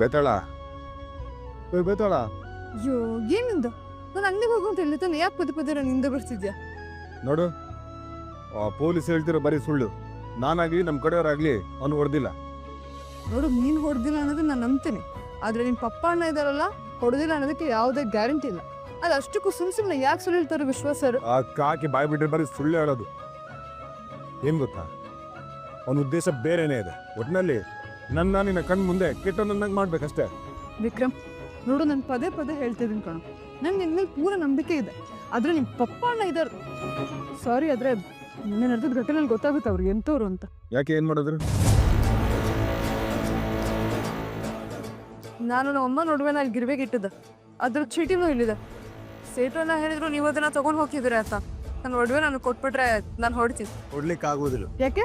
ಬೇತಾಳ ಬೇತಾಳ ಅಯ್ಯೋ ಏನಿಂದ ನಾನು ಅಂಗಡಿಗೆ ಹೋಗು ಅಂತ ಹೇಳಿ ತಾನೆ ಯಾಕೆ ಪದೇ ಪದೇ ನಿಂದ ಬರ್ತಿದ್ಯಾ ನೋಡು ಪೊಲೀಸ್ ಹೇಳ್ತಿರೋ ಬರೀ ಸುಳ್ಳು. ನಾನಾಗ್ಲಿ ನಮ್ಮ ಕಡೆಯವರಾಗ್ಲಿ ಅವನು ಹೊಡೆದಿಲ್ಲ. ನೋಡು ನೀನು ಹೊಡೆದಿಲ್ಲ ಅನ್ನೋದು ನಾನು ನಂಬ್ತೇನೆ, ಆದ್ರೆ ನಿನ್ನ ಪಪ್ಪ ಅಣ್ಣ ಇದಾರಲ್ಲ ಹೊಡೆದಿಲ್ಲ ಅನ್ನೋದಕ್ಕೆ ಯಾವುದೇ ಗ್ಯಾರಂಟಿ ಇಲ್ಲ. ಅದು ಅಷ್ಟಕ್ಕೂ ಸುಮ್ಮನೆ ಯಾಕೆ ಸುಳ್ಳು ಹೇಳ್ತಾರೆ ವಿಶ್ವಾಸರು? ಆ ಕಾಕಿ ಬಾಯಿ ಬಿಟ್ಟರೆ ಬರೀ ಸುಳ್ಳು ಹೇಳೋದು. ಏನ್ ಗೊತ್ತಾ, ಅವನ ಉದ್ದೇಶ ಬೇರೆನೇ ಇದೆ. ಒಟ್ಟಿನಲ್ಲಿ ನನ್ನ ನಿನ್ನ ಕಣ್ ಮುಂದೆ ಕೆಟ್ಟನನ್ನಾಗಿ ಮಾಡ್ಬೇಕಷ್ಟೇ. ವಿಕ್ರಮ್ ನೋಡು, ನಾನು ಪದೇ ಪದೇ ಹೇಳ್ತಿದ್ದೀನಿ ಕಣೋ, ನಂಗೆ ನಿನ್ನ ಮೇಲೆ ಪೂರ ನಂಬಿಕೆ ಇದೆ. ಆದ್ರೆ ನಿಮ್ಮ ಪಪ್ಪ ಅಣ್ಣ ಇದ್ದಾರೆ. ಸಾರಿ, ಆದ್ರೆ ನಿನ್ನೆ ನಡೆದ ಘಟನೆಯಲ್ಲಿ ಗೊತ್ತಾಗುತ್ತೆ ಅವ್ರು ಎಂತವ್ರು ಅಂತ. ಯಾಕೆ ಏನ್ ಮಾಡಿದ್ರು? ನಾನು ನಮ್ಮ ಅಮ್ಮ ನೋಡುವೆ ಅಲ್ಲಿ ಗಿರ್ವೆಗೆ ಇಟ್ಟಿದ್ದೆ, ಅದ್ರ ಚೀಟಿನೂ ಇಲ್ಲಿದೆ. ಸೇಟನ್ನ ಹೇಳಿದ್ರು ನೀವು ಅದನ್ನ ತಗೊಂಡು ಹೋಗಿದ್ದೀರಾ ಅಂತ. ನಾನು ಒಡವೆ ನಾನು ಕೊಟ್ಬಿಟ್ರೆ ನಾನು ಹೊಡ್ತೀನಿ. ಕೊಡ್ಲಿಕ್ಕೆ ಆಗುವುದಿಲ್ಲ. ಯಾಕೆ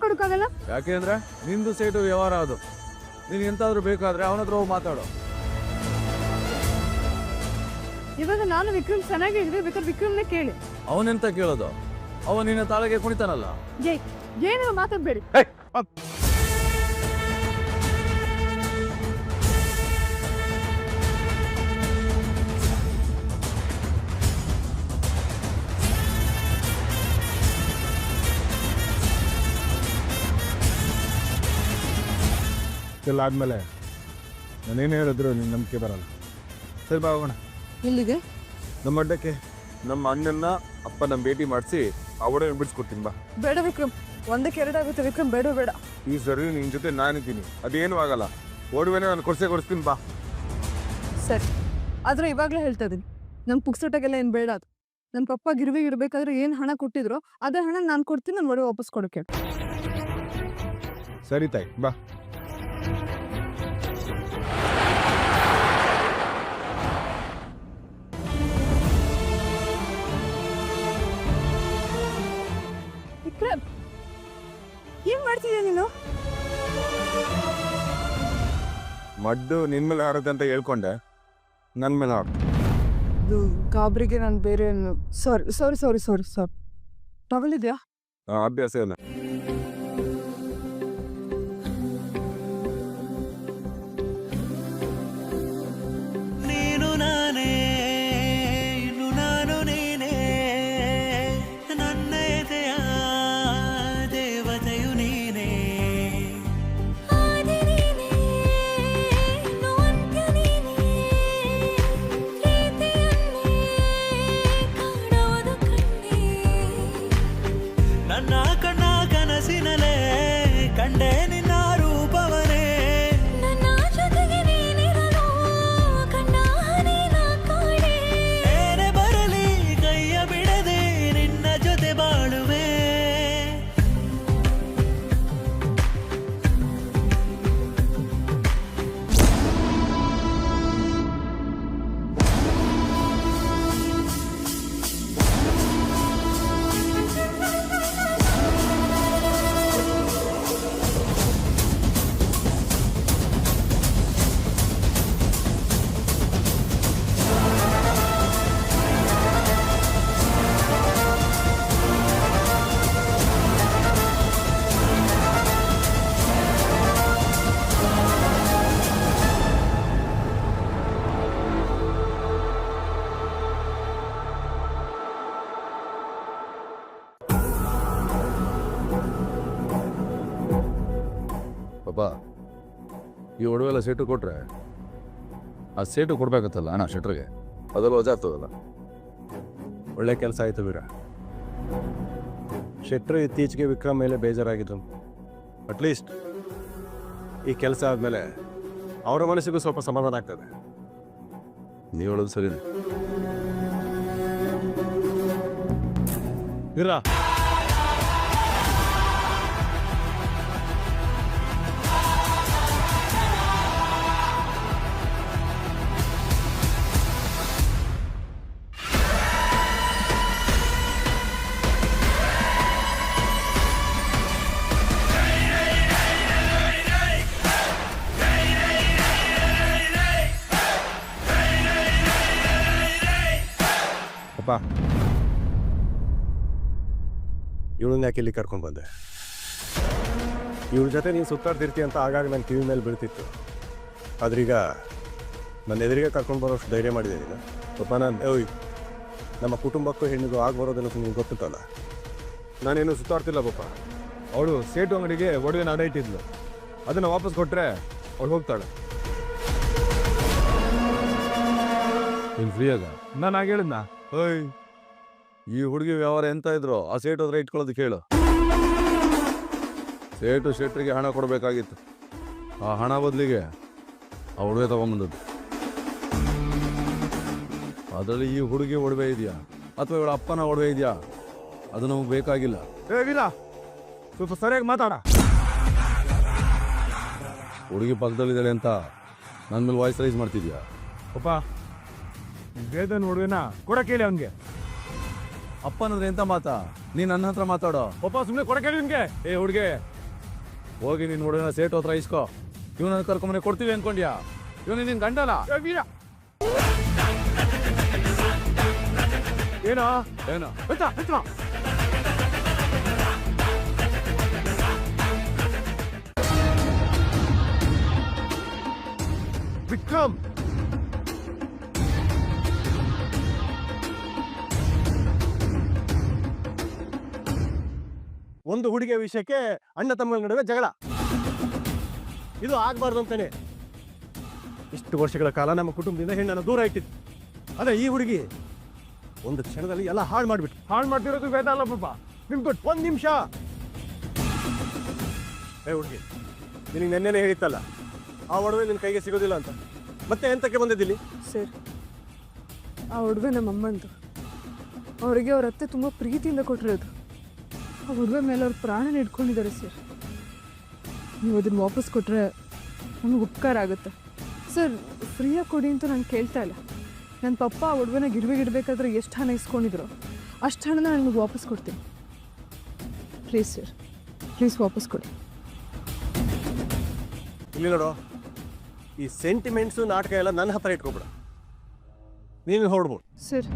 ಕೊಡಕ್ಕಾಗಲ್ಲ? ಯಾಕೆ ಅಂದ್ರೆ ನಿಂದು ಸೇಟು ವ್ಯವಹಾರ ಅದು. ನೀನು ಎಂತಾದ್ರೂ ಬೇಕಾದ್ರೆ ಅವನ ಹತ್ರ ಹೋಗಿ ಮಾತಾಡೋ. ಇವಾಗ ನಾನು ವಿಕ್ರಮ್ ಚೆನ್ನಾಗಿ ಹೇಳಿದ್ರೆ ಬೇಕಾದ್ರೆ ವಿಕ್ರಮ್ನೇ ಕೇಳಿ. ಅವನೆಂತ ಕೇಳೋದು? ಅವನ ನಿನ್ನ ತಾಳಿಗೆ ಕುಣಿತಾನಲ್ಲ. ಏನೇನು ಮಾತಾಡ್ಬೇಡಿ. ಎಲ್ಲ ಆದ್ಮೇಲೆ ನಾನೇನು ಹೇಳಿದ್ರು ನಿನ್ನ ನಂಬಿಕೆ ಬರಲ್ಲ. ಸರಿ ಬಾ ಹೋಗೋಣ. ಇಲ್ಲಿಗೆ ನಮ್ಮ ಅಡ್ಡಕ್ಕೆ ನಮ್ಮ ಅಣ್ಣನ ಅಪ್ಪನ ಭೇಟಿ ಮಾಡಿಸಿ ಅವಡೇ ಬಿಡಿಸ್ಕೊಡ್ತೀನಿ ಬಾ. ಬೇಡ ವಿಕ್ರಮ್, ಒಂದಕ್ಕೆ ಎರಡಾಗುತ್ತೆ ವಿಕ್ರಮ್, ಬೇಡ. ಈ ಸರಿ ನಿನ್ನ ಜೊತೆ ನಾನಿದ್ದೀನಿ, ಅದೇನು ಆಗಲ್ಲ. ಓಡುವೇನೆ ನಾನು ಕೊಡಿಸ್ತೀನಿ ಬಾ. ಸರಿ, ಆದ್ರೆ ಇವಾಗಲೇ ಹೇಳ್ತಾ ಇದ್ದೀನಿ, ನಮ್ಮ ಪುಕ್ಸಟಾಗೆಲ್ಲ ಏನು ಬೇಡ. ಅದು ನಮ್ಮ ಪಪ್ಪ ಗಿರ್ವಿಗೆ ಇರಬೇಕಾದ್ರೆ ಏನು ಹಣ ಕೊಟ್ಟಿದ್ರು ಅದೇ ಹಣ ನಾನು ಕೊಡ್ತೀನಿ. ನನ್ನ ಒಡವೆ ವಾಪಸ್ ಕೊಡೋಕೆ. ಸರಿ ತಾಯಿ, ಬಾ. ವಿಕ್ರಮ್, ಏನ್ ಮಾಡ್ತಿದ್ಯಾ ನೀನು? ಮಡ್ಡು ನಿನ್ ಮೇಲೆ ಹಾರುತ್ತೆ ಅಂತ ಹೇಳ್ಕೊಂಡೆ, ನನ್ನ ಮೇಲೆ ಹಾರು. ಗಾಬರಿಗೆ ನಾನು ಬೇರೆ ಸಾರಿ ತಗೊಳ್ಳಿದ್ಯಾ? ಅಭ್ಯಾಸ ಇಲ್ಲ. ಪಾಪ ಈ ಒಡವೆಲ್ಲ ಸೇಟು ಕೊಟ್ರೆ ಆ ಸೇಟು ಕೊಡ್ಬೇಕತ್ತಲ್ಲ ಅಣ್ಣ ಶೆಟ್ರಿಗೆ, ಅದೆಲ್ಲ ವಜಾ ಆಗ್ತದಲ್ಲ. ಒಳ್ಳೆ ಕೆಲಸ ಆಯಿತು ವೀರ. ಶೆಟ್ರು ಇತ್ತೀಚೆಗೆ ವಿಕ್ರಮ್ ಮೇಲೆ ಬೇಜಾರಾಗಿದ್ದು. ಅಟ್ಲೀಸ್ಟ್ ಈ ಕೆಲಸ ಆದಮೇಲೆ ಅವರ ಮನಸ್ಸಿಗೂ ಸ್ವಲ್ಪ ಸಮಾಧಾನ ಆಗ್ತದೆ. ನೀವು ಹೇಳೋದು ಸರಿನೇ. ವೀರ, ಅಪ್ಪ ಇವಳನ್ನ ಯಾಕೆ ಇಲ್ಲಿ ಕರ್ಕೊಂಡು ಬಂದೆ? ಇವಳ ಜೊತೆ ನೀನು ಸುತ್ತಾಡ್ತಿರ್ತೀಯ ಅಂತ ಆಗಾಗ ನನ್ನ ಕಿವಿ ಮೇಲೆ ಬೀಳ್ತಿತ್ತು. ಆದ್ರೀಗ ನನ್ನ ಎದುರಿಗೆ ಕರ್ಕೊಂಡು ಬರೋಷ್ಟು ಧೈರ್ಯ ಮಾಡಿದ್ದೀನಿಲ್ಲ ಪಾಪ. ಓಯ್, ನಮ್ಮ ಕುಟುಂಬಕ್ಕೂ ಹೆಣ್ಣಿಗೂ ಆಗಿ ಬರೋದೆಲ್ಲ ನಿಮ್ಗೆ ಗೊತ್ತಿತ್ತಲ್ಲ. ನಾನೇನು ಸುತ್ತಾಡ್ತಿಲ್ಲ ಪಾಪ. ಅವಳು ಸೇಟು ಅಂಗಡಿಗೆ ಒಡವೆನ ಅಡ ಇಟ್ಟಿದ್ಲು, ಅದನ್ನು ವಾಪಸ್ ಕೊಟ್ಟರೆ ಅವಳು ಹೋಗ್ತಾಳೆ. ನೀನು ಫ್ರೀ ಆಗ ನಾನು ಆಗ ಹೇಳಿದ್ನ. ಓಯ್, ಈ ಹುಡುಗಿ ವ್ಯವಹಾರ ಎಂತ ಇದ್ರು ಆ ಸೇಟು ಹತ್ರ ಇಟ್ಕೊಳ್ಳೋದು ಕೇಳು. ಸೇಟು ಶೆಟ್ರಿಗೆ ಹಣ ಕೊಡಬೇಕಾಗಿತ್ತು, ಆ ಹಣ ಬದಲಿಗೆ ಆ ಒಡವೆ ತಗೊಂಬಂದದ್ದು. ಅದರಲ್ಲಿ ಈ ಹುಡುಗಿ ಒಡವೆ ಇದೆಯಾ ಅಥವಾ ಇವಳ ಅಪ್ಪನ ಒಡವೆ ಇದೆಯಾ ಅದು ನಮಗೆ ಬೇಕಾಗಿಲ್ಲ. ಏ ವೀರ, ಸ್ವಲ್ಪ ಸರಿಯಾಗಿ ಮಾತಾಡ. ಹುಡುಗಿ ಪಕ್ಕದಲ್ಲಿದ್ದಾಳೆ ಅಂತ ನನ್ನ ಮೇಲೆ ವಾಯ್ಸ್ ರೈಸ್ ಮಾಡ್ತಿದ್ಯಾ? ಪಾಪ ವೇದನ್ ಒಡವೆನ ಕೊಡಕ್ಕೆ ಹೇಳಿ ಅವನಿಗೆ. ಅಪ್ಪನಂದ್ರೆ ಎಂತ ಮಾತಾ? ನೀನು ನನ್ನ ಹತ್ರ ಮಾತಾಡೋ. ಪಾಪ ಸುಮ್ಮನೆ ಕೊಡಕ್ಕೆ ಹೇಳಿ ನಿನ್ಗೆ. ಏ ಹುಡುಗಿ, ಹೋಗಿ ನಿನ್ನ ಹುಡುಗನ ಸೇಟು ಹತ್ರ ಇಸ್ಕೋ. ಇವನನ್ನು ಕರ್ಕೊಂಬನೆ ಕೊಡ್ತೀವಿ ಅನ್ಕೊಂಡ್ಯಾ? ಇವನು ನಿನ್ನ ಗಂಡಲ್ಲ. ಏ ವೀರ, ಏನೋ ಏನೋ ಆಯ್ತಾ ಆಯ್ತಾ. ವಿಕ್ರಮ್, ಒಂದು ಹುಡುಗಿಯ ವಿಷಯಕ್ಕೆ ಅಣ್ಣ ತಮ್ಮಗಳ ನಡುವೆ ಜಗಳ. ಇದು ಆಗಬಾರ್ದು ಅಂತಾನೆ ಇಷ್ಟು ವರ್ಷಗಳ ಕಾಲ ನಮ್ಮ ಕುಟುಂಬದಿಂದ ಹೆಣ್ಣನ್ನು ದೂರ ಇಟ್ಟಿದ್ದು. ಅದೇ ಈ ಹುಡುಗಿ ಒಂದು ಕ್ಷಣದಲ್ಲಿ ಎಲ್ಲ ಹಾಳು ಮಾಡಿಬಿಟ್ಟು. ಹಾಳು ಮಾಡ್ತಿರೋದು ವೇದ ಅಲ್ಲ ಪಾಪ, ನಿಮ್ಗೆ ಗೊತ್ತು. ಒಂದು ನಿಮಿಷ. ಏ ಹುಡುಗಿ, ನಿನಗೆ ನೆನ್ನೆನೇ ಹೇಳಿತ್ತಲ್ಲ ಆ ಒಡವೆ ನಿನ್ನ ಕೈಗೆ ಸಿಗೋದಿಲ್ಲ ಅಂತ, ಮತ್ತೆ ಎಂತಕ್ಕೆ ಬಂದಿದ್ದಿಲ್ಲಿ? ಸರ್, ಆ ಒಡವೆ ನಮ್ಮ ಅಮ್ಮಂದು. ಅವರಿಗೆ ಅವ್ರ ಅತ್ತೆ ತುಂಬ ಪ್ರೀತಿಯಿಂದ ಕೊಟ್ಟಿರೋದು. ಆ ಒಡವೆ ಮೇಲೆ ಅವ್ರ ಪ್ರಾಣನ ಇಟ್ಕೊಂಡಿದ್ದಾರೆ ಸರ್. ನೀವು ಅದನ್ನು ವಾಪಸ್ ಕೊಟ್ಟರೆ ನಮಗೆ ಉಪಕಾರ ಆಗುತ್ತೆ ಸರ್. ಫ್ರೀಯಾಗಿ ಕೊಡಿ ಅಂತ ನಾನು ಕೇಳ್ತಾ ಇಲ್ಲ. ನನ್ನ ಪಪ್ಪ ಆ ಒಡವೆನ ಗಿಡಬೇಕಾದ್ರೆ ಎಷ್ಟು ಹಣ ಇಸ್ಕೊಂಡಿದ್ರು ಅಷ್ಟು ಹಣನ ನಾನು ನಿಮಗೆ ವಾಪಸ್ ಕೊಡ್ತೀನಿ. ಪ್ಲೀಸ್ ಸರ್, ಪ್ಲೀಸ್ ವಾಪಸ್ ಕೊಡಿ. ಇಲ್ಲಿ ನೋಡು, ಈ ಸೆಂಟಿಮೆಂಟ್ಸು ನಾಟಕ ಎಲ್ಲ ನನ್ನ ಹತ್ರ ಇಟ್ಕೊಬಿಡ. ನೀನು ಹೊರಡ್ಬೋದು ಸರ್.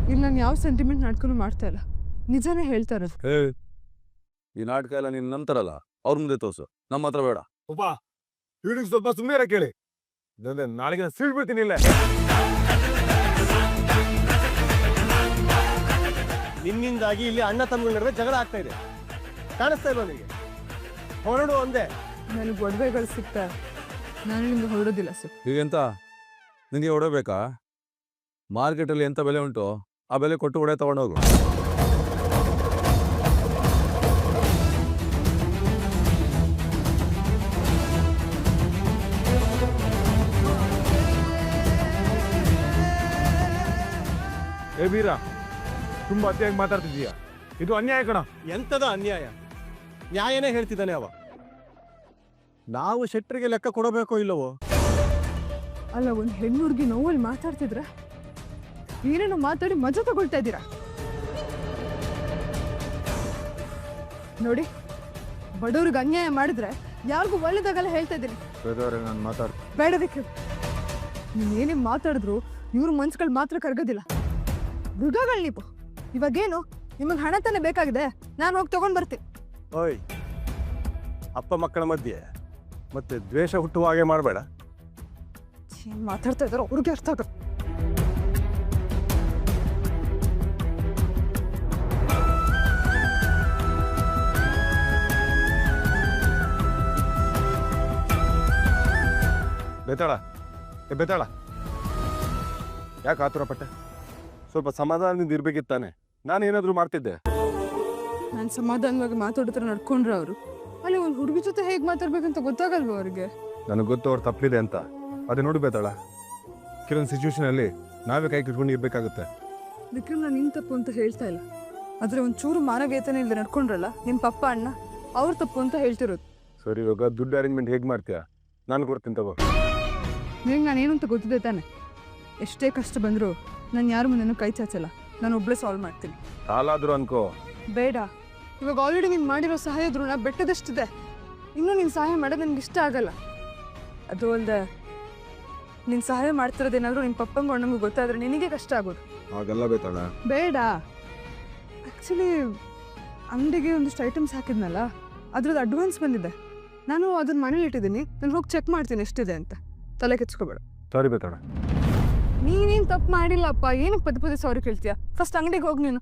ಇಲ್ಲಿ ನಾನು ಯಾವ ಸೆಂಟಿಮೆಂಟ್ ನಾಟಕನೂ ಮಾಡ್ತಾ ಇಲ್ಲ, ನಿಜಾನೇ ಹೇಳ್ತಾ ಇರೋದು. ಈ ನಾಟಕ ಎಲ್ಲ ನೀನು ನಂತರಲ್ಲ, ಅವ್ರ ಮುಂದೆ ತೋರ್ಸು, ನಮ್ಮ ಹತ್ರ ಬೇಡ. ಒಬ್ಬ ಇವನಿಗೆ ಸ್ವಲ್ಪ ಸುಮ್ಮನೆ ಕೇಳಿ, ನಾಳೆಗೆ ನಾನು ಸಿಳ್ಬಿಡ್ತೀನಿ. ಇಲ್ಲ, ನಿನ್ನಿಂದಾಗಿ ಇಲ್ಲಿ ಅಣ್ಣ ತಮ್ಮಗಳ ನಡುವೆ ಜಗಳ ಆಗ್ತಾ ಇದೆ. ಕಾಣಿಸ್ತಾ ಇಲ್ಲ ನಿನಗೆ? ಹೊರಡು ಒಂದೇ. ನನಗೆ ಒಡವೆಗಳು ಸಿಗ್ತಾ ನಾನು ನಿಮ್ಗೆ ಹೊರಡೋದಿಲ್ಲ ಸರ್. ಈಗೆಂತ ನಿನಗೆ ಹೊಡಬೇಕಾ? ಮಾರ್ಕೆಟಲ್ಲಿ ಎಂಥ ಬೆಲೆ ಉಂಟು ಆ ಬೆಲೆ ಕೊಟ್ಟು ಒಡೆ ತಗೊಂಡೋಗು. ಏ ವೀರ, ತುಂಬಾ ಅತಿಯಾಗಿ ಮಾತಾಡ್ತಿದ್ದೀಯ. ಇದು ಅನ್ಯಾಯ ಕಣ. ಎಂತದ ಅನ್ಯಾಯ? ನ್ಯಾಯನೇ ಹೇಳ್ತಿದ್ದಾನೆ ಅವ. ನಾವು ಶೆಟ್ರಿಗೆ ಲೆಕ್ಕ ಕೊಡಬೇಕೋ ಇಲ್ಲವೋ? ಅಲ್ಲ, ಒಂದು ಹೆಣ್ಣು ಹುಡುಗಿ ನೋವಲ್ಲಿ ಮಾತಾಡ್ತಿದ್ರ ಏನೇನೋ ಮಾತಾಡಿ ಮಜಾ ತಗೊಳ್ತಾ ಇದ್ದೀರಾ ನೋಡಿ. ಬಡವ್ರಿಗೆ ಅನ್ಯಾಯ ಮಾಡಿದ್ರೆ ಯಾರಿಗೂ ಒಳ್ಳೇದಾಗಲ್ಲ ಹೇಳ್ತಾ ಇದ್ದೀನಿ. ನಾನು ಮಾತಾಡ್ತೀನಿ. ಬೇಡದಕ್ಕೆ ನೀನೇನೇ ಮಾತಾಡಿದ್ರು ಇವ್ರ ಮನ್ಸುಗಳು ಮಾತ್ರ ಕರ್ಗೋದಿಲ್ಲ. ಮೃಗಗಳು ನೀವು. ಇವಾಗೇನು ನಿಮಗೆ ಹಣ ತಾನೇ ಬೇಕಾಗಿದೆ, ನಾನು ಹೋಗಿ ತಗೊಂಡ್ ಬರ್ತೀನಿ. ಓಯ್, ಅಪ್ಪ ಮಕ್ಕಳ ಮಧ್ಯೆ ಮತ್ತೆ ದ್ವೇಷ ಹುಟ್ಟುವ ಹಾಗೆ ಮಾಡಬೇಡ. ಏನ್ ಮಾತಾಡ್ತಾ ಇದಾರೋ ಅವ್ರಿಗೆ ಅರ್ಥ ಆಗುತ್ತೆ. ಬೇತಾಳ, ಯಾಕೆ ಆತುರ ಪಟ್ಟೆ? ಸ್ವಲ್ಪ ಸಮಾಧಾನದಿಂದ ಇರ್ಬೇಕಿತ್ತಾನೆ. ನಾನು ಏನಾದರೂ ಮಾಡ್ತಿದ್ದೆ. ನಾನು ಸಮಾಧಾನವಾಗಿ ಮಾತಾಡಿದ್ರೆ ನಡ್ಕೊಂಡ್ರೆ ಅವರು ಅಲ್ಲಿ ಒಂದು ಹುಡುಗಿ ಜೊತೆ ಹೇಗೆ ಮಾತಾಡ್ಬೇಕಂತ ಗೊತ್ತಾಗಲ್ವ ಅವ್ರಿಗೆ? ನನಗೆ ಗೊತ್ತು ಅವ್ರು ತಪ್ಪಿದೆ ಅಂತ. ಅದೇ ನೋಡಿ ಬೇತಾಳ, ಕೆಲವೊಂದು ಸಿಚುವೇಶನಲ್ಲಿ ನಾವೇ ಕೈ ಕಿಟ್ಕೊಂಡು ಇರ್ಬೇಕಾಗುತ್ತೆ. ವಿಕ್ರಮ್, ನಾನು ನಿನ್ ತಪ್ಪು ಅಂತ ಹೇಳ್ತಾ ಇಲ್ಲ, ಆದ್ರೆ ಒಂಚೂರು ಮಾನವೀಯತೆನೇ ಇಲ್ಲದೆ ನಡ್ಕೊಂಡ್ರಲ್ಲ ನಿಮ್ಮ ಪಪ್ಪ ಅಣ್ಣ, ಅವ್ರ ತಪ್ಪು ಅಂತ ಹೇಳ್ತಿರೋದು. ಸರಿ, ಇವಾಗ ದುಡ್ಡು ಅರೇಂಜ್ಮೆಂಟ್ ಹೇಗೆ ಮಾಡ್ತೀಯಾ? ನಾನು ಕೊಡ್ತೀನಿ ತಗೋ. ನಿನಗೆ ನಾನೇನು ಅಂತ ಗೊತ್ತಿದೆ ತಾನೆ? ಎಷ್ಟೇ ಕಷ್ಟ ಬಂದರೂ ನಾನು ಯಾರ ಮುಂದೆನೂ ಕೈ ಚಾಚಲ್ಲ. ನಾನು ಒಬ್ಬಳೇ ಸಾಲ್ವ್ ಮಾಡ್ತೀನಿ. ಸಾಲಾದರೂ ಅನ್ಕೋ. ಬೇಡ, ಇವಾಗ ಆಲ್ರೆಡಿ ನೀನು ಮಾಡಿರೋ ಸಹಾಯದ ಋಣ ಬೆಟ್ಟದಷ್ಟಿದೆ. ಇನ್ನೂ ನೀನು ಸಹಾಯ ಮಾಡೋದು ನನಗೆ ಇಷ್ಟ ಆಗಲ್ಲ. ಅದು ಅಲ್ಲದೆ ನೀನು ಸಹಾಯ ಮಾಡ್ತಿರೋದೇನಾದರೂ ನಿಮ್ಮ ಪಪ್ಪಂಗೂ ಅಣ್ಣಂಗೂ ಗೊತ್ತಾದರೆ ನಿನಗೆ ಕಷ್ಟ ಆಗೋದು. ಹಾಗೆಲ್ಲ ಬೇತಾಳ. ಬೇಡ. ಆ್ಯಕ್ಚುಲಿ ಅಂಗಡಿಗೆ ಒಂದಿಷ್ಟು ಐಟಮ್ಸ್ ಹಾಕಿದ್ನಲ್ಲ, ಅದ್ರದ್ದು ಅಡ್ವಾನ್ಸ್ ಬಂದಿದೆ. ನಾನು ಅದನ್ನ ಮನೇಲಿ ಇಟ್ಟಿದ್ದೀನಿ, ನಾನು ಹೋಗಿ ಚೆಕ್ ಮಾಡ್ತೀನಿ ಎಷ್ಟಿದೆ ಅಂತ. ತಲೆ ಕೆಚ್ಕೋಬೇಡ. ಸಾರಿ ಬೇತಾಳ. ನೀನೇನು ತಪ್ಪು ಮಾಡಿಲ್ಲಪ್ಪ, ಏನಕ್ಕೆ ಪದೇ ಪದೇ ಸಾರಿ ಕೇಳ್ತೀಯ? ಫಸ್ಟ್ ಅಂಗಡಿಗೆ ಹೋಗಿ ನೀನು.